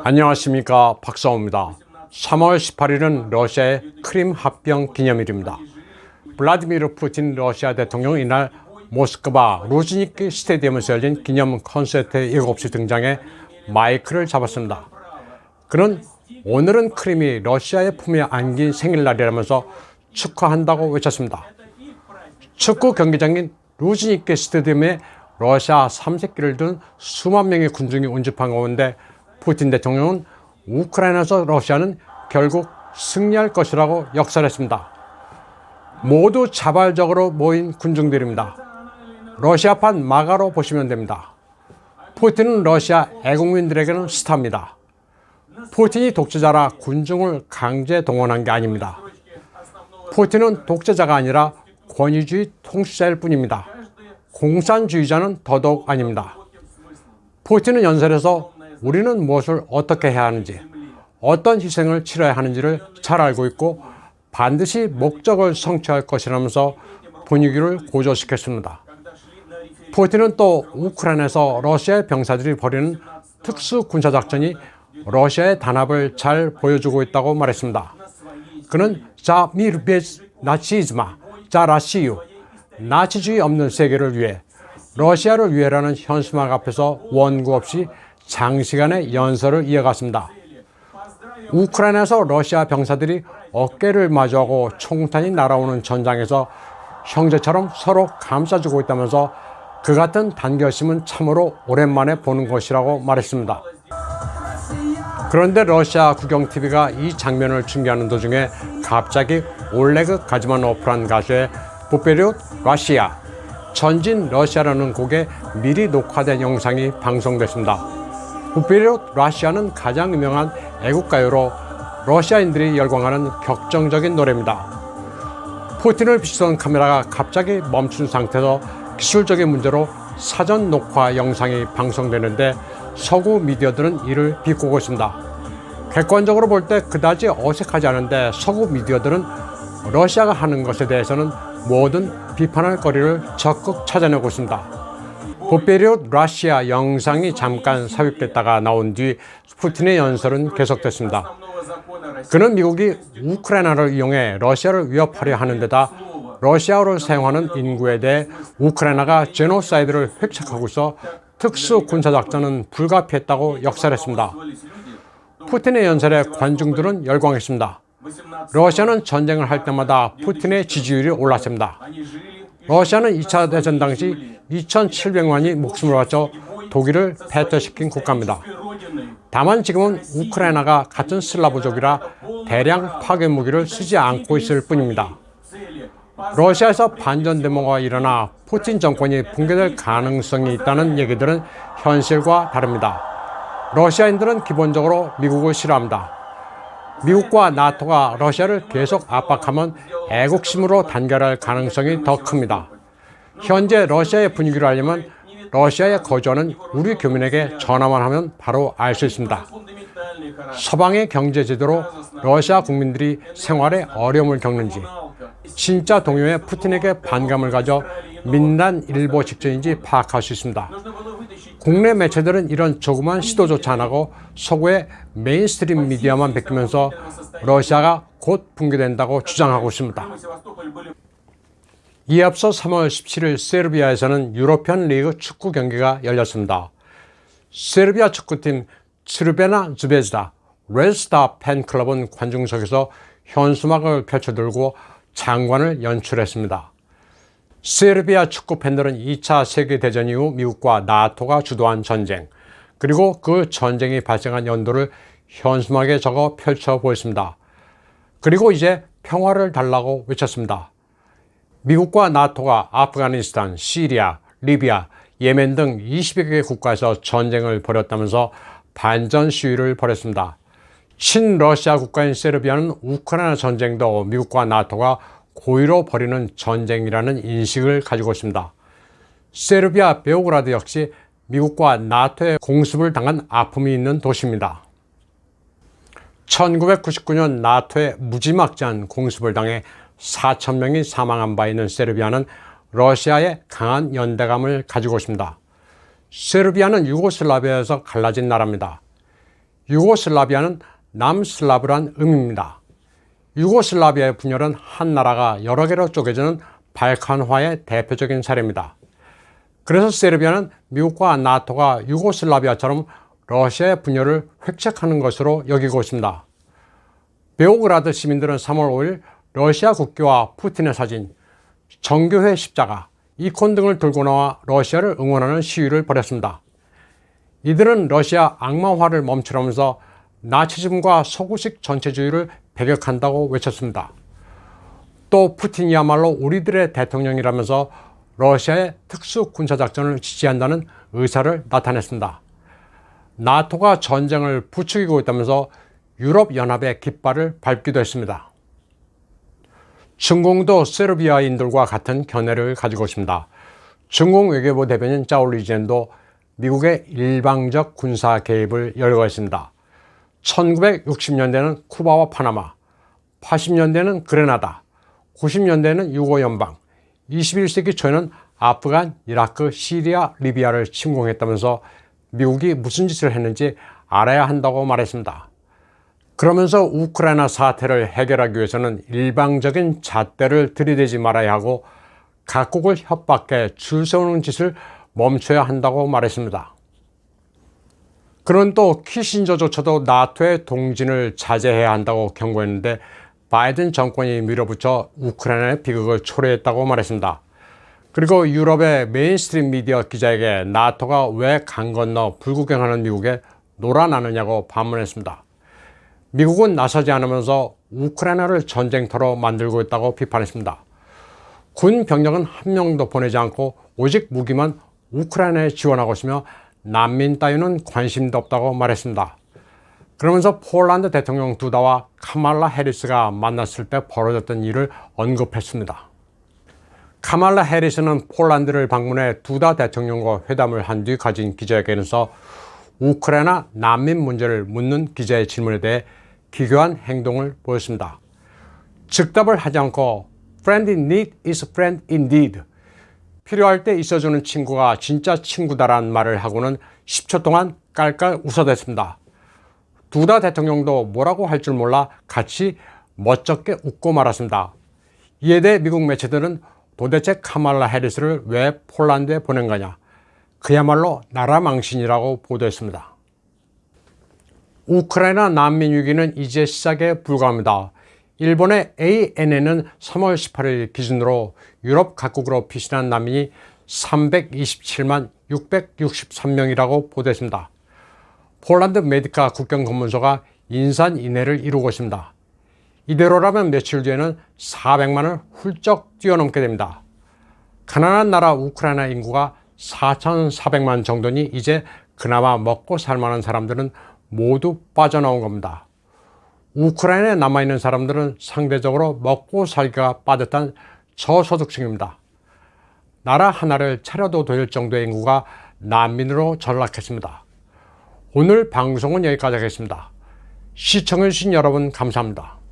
안녕하십니까, 박사호입니다. 3월 18일은 러시아의 크림 합병 기념일입니다. 블라디미르 푸틴 러시아 대통령은 이날 모스크바 루즈니키 스테디움에서 열린 기념 콘서트에 7시 등장해 마이크를 잡았습니다. 그는 오늘은 크림이 러시아의 품에 안긴 생일날이라면서 축하한다고 외쳤습니다. 축구 경기장인 루즈니키 스테디움에 러시아 3색기를 든 수만 명의 군중이 운집한 가운데 푸틴 대통령은 우크라이나에서 러시아는 결국 승리할 것이라고 역설했습니다. 모두 자발적으로 모인 군중들입니다. 러시아판 마가로 보시면 됩니다. 푸틴은 러시아 애국민들에게는 스타입니다. 푸틴이 독재자라 군중을 강제 동원한 게 아닙니다. 푸틴은 독재자가 아니라 권위주의 통치자일 뿐입니다. 공산주의자는 더더욱 아닙니다. 푸틴은 연설에서 우리는 무엇을 어떻게 해야 하는지, 어떤 희생을 치러야 하는지를 잘 알고 있고 반드시 목적을 성취할 것이라면서 분위기를 고조시켰습니다. 푸틴은 또 우크라이나에서 러시아의 병사들이 벌이는 특수 군사작전이 러시아의 단합을 잘 보여주고 있다고 말했습니다. 그는 자 미르 베즈 나치즈마, 자 라시유, 나치주의 없는 세계를 위해, 러시아를 위해라는 현수막 앞에서 원고 없이 장시간의 연설을 이어갔습니다. 우크라이나에서 러시아 병사들이 어깨를 마주하고 총탄이 날아오는 전장에서 형제처럼 서로 감싸주고 있다면서 그 같은 단결심은 참으로 오랜만에 보는 것이라고 말했습니다. 그런데 러시아 국영TV가 이 장면을 중계하는 도중에 갑자기 올레그 가즈마노프란 가수의 부페리옷 러시아, 전진 러시아라는 곡에 미리 녹화된 영상이 방송됐습니다. 부페리옷 러시아는 가장 유명한 애국가요로 러시아인들이 열광하는 격정적인 노래입니다. 푸틴을 비추던 카메라가 갑자기 멈춘 상태에서 기술적인 문제로 사전 녹화 영상이 방송되는데 서구 미디어들은 이를 비꼬고 있습니다. 객관적으로 볼 때 그다지 어색하지 않은데 서구 미디어들은 러시아가 하는 것에 대해서는 모든 비판할 거리를 적극 찾아내고 있습니다. 부페리옷 러시아 영상이 잠깐 삽입됐다가 나온 뒤 푸틴의 연설은 계속됐습니다. 그는 미국이 우크라이나를 이용해 러시아를 위협하려 하는 데다 러시아어를 사용하는 인구에 대해 우크라이나가 제노사이드를 획책하고 있어 특수 군사작전은 불가피했다고 역설했습니다. 푸틴의 연설에 관중들은 열광했습니다. 러시아는 전쟁을 할 때마다 푸틴의 지지율이 올랐습니다. 러시아는 2차 대전 당시 2,700만이 목숨을 바쳐 독일을 패퇴시킨 국가입니다. 다만 지금은 우크라이나가 같은 슬라브족이라 대량 파괴 무기를 쓰지 않고 있을 뿐입니다. 러시아에서 반전 데모가 일어나 푸틴 정권이 붕괴될 가능성이 있다는 얘기들은 현실과 다릅니다. 러시아인들은 기본적으로 미국을 싫어합니다. 미국과 나토가 러시아를 계속 압박하면 애국심으로 단결할 가능성이 더 큽니다. 현재 러시아의 분위기를 알려면 러시아에 거주하는 우리 교민에게 전화만 하면 바로 알 수 있습니다. 서방의 경제제도로 러시아 국민들이 생활에 어려움을 겪는지, 진짜 동요에 푸틴에게 반감을 가져 민단 일보 직전인지 파악할 수 있습니다. 국내 매체들은 이런 조그만 시도조차 안 하고 서구의 메인스트림 미디어만 베끼면서 러시아가 곧 붕괴된다고 주장하고 있습니다. 이에 앞서 3월 17일 세르비아에서는 유러피안 리그 축구 경기가 열렸습니다. 세르비아 축구팀 츠르베나 즈베즈다 레드스타 팬클럽은 관중석에서 현수막을 펼쳐들고 장관을 연출했습니다. 세르비아 축구 팬들은 2차 세계대전 이후 미국과 나토가 주도한 전쟁, 그리고 그 전쟁이 발생한 연도를 현수막에 적어 펼쳐 보였습니다. 그리고 이제 평화를 달라고 외쳤습니다. 미국과 나토가 아프가니스탄, 시리아, 리비아, 예멘 등 20여 개 국가에서 전쟁을 벌였다면서 반전 시위를 벌였습니다. 친러시아 국가인 세르비아는 우크라이나 전쟁도 미국과 나토가 고의로 벌이는 전쟁이라는 인식을 가지고 있습니다. 세르비아 베오그라드 역시 미국과 나토의 공습을 당한 아픔이 있는 도시입니다. 1999년 나토의 무지막지한 공습을 당해 4,000명이 사망한 바 있는 세르비아는 러시아에 강한 연대감을 가지고 있습니다. 세르비아는 유고슬라비아에서 갈라진 나라입니다. 유고슬라비아는 남슬라브란 의미입니다. 유고슬라비아의 분열은 한 나라가 여러 개로 쪼개지는 발칸화의 대표적인 사례입니다. 그래서 세르비아는 미국과 나토가 유고슬라비아처럼 러시아의 분열을 획책하는 것으로 여기고 있습니다. 베오그라드 시민들은 3월 5일 러시아 국기와 푸틴의 사진, 정교회 십자가, 이콘 등을 들고 나와 러시아를 응원하는 시위를 벌였습니다. 이들은 러시아 악마화를 멈추라면서 나치즘과 서구식 전체주의를 배격한다고 외쳤습니다. 또 푸틴이야말로 우리들의 대통령이라면서 러시아의 특수 군사작전을 지지한다는 의사를 나타냈습니다. 나토가 전쟁을 부추기고 있다면서 유럽연합의 깃발을 밟기도 했습니다. 중공도 세르비아인들과 같은 견해를 가지고 있습니다. 중공 외교부 대변인 짜올리젠도 미국의 일방적 군사 개입을 열거했습니다. 1960년대는 쿠바와 파나마, 80년대는 그레나다, 90년대는 유고연방, 21세기 초에는 아프간, 이라크, 시리아, 리비아를 침공했다면서 미국이 무슨 짓을 했는지 알아야 한다고 말했습니다. 그러면서 우크라이나 사태를 해결하기 위해서는 일방적인 잣대를 들이대지 말아야 하고 각국을 협박해 줄 세우는 짓을 멈춰야 한다고 말했습니다. 그는 또 키신저조차도 나토의 동진을 자제해야 한다고 경고했는데 바이든 정권이 밀어붙여 우크라이나의 비극을 초래했다고 말했습니다. 그리고 유럽의 메인스트림 미디어 기자에게 나토가 왜 강 건너 불구경하는 미국에 놀아나느냐고 반문했습니다. 미국은 나서지 않으면서 우크라이나를 전쟁터로 만들고 있다고 비판했습니다. 군 병력은 한 명도 보내지 않고 오직 무기만 우크라이나에 지원하고 있으며 난민 따위는 관심도 없다고 말했습니다. 그러면서 폴란드 대통령 두다와 카말라 해리스가 만났을 때 벌어졌던 일을 언급했습니다. 카말라 해리스는 폴란드를 방문해 두다 대통령과 회담을 한 뒤 가진 기자회견에서 우크라이나 난민 문제를 묻는 기자의 질문에 대해 기괴한 행동을 보였습니다. 즉답을 하지 않고 Friend in need is friend indeed. 필요할 때 있어주는 친구가 진짜 친구다라는 말을 하고는 10초 동안 깔깔 웃어댔습니다. 두다 대통령도 뭐라고 할 줄 몰라 같이 멋쩍게 웃고 말았습니다. 이에 대해 미국 매체들은 도대체 카말라 해리스를 왜 폴란드에 보낸 거냐, 그야말로 나라 망신이라고 보도했습니다. 우크라이나 난민 위기는 이제 시작에 불과합니다. 일본의 ANN은 3월 18일 기준으로 유럽 각국으로 피신한 난민이 327만 663명이라고 보도했습니다. 폴란드 메디카 국경검문소가 인산인해를 이루고 있습니다. 이대로라면 며칠 뒤에는 400만을 훌쩍 뛰어넘게 됩니다. 가난한 나라 우크라이나 인구가 4,400만 정도니 이제 그나마 먹고 살만한 사람들은 모두 빠져나온 겁니다. 우크라이나에 남아있는 사람들은 상대적으로 먹고 살기가 빠듯한 저소득층입니다. 나라 하나를 차려도 될 정도의 인구가 난민으로 전락했습니다. 오늘 방송은 여기까지 하겠습니다. 시청해주신 여러분 감사합니다.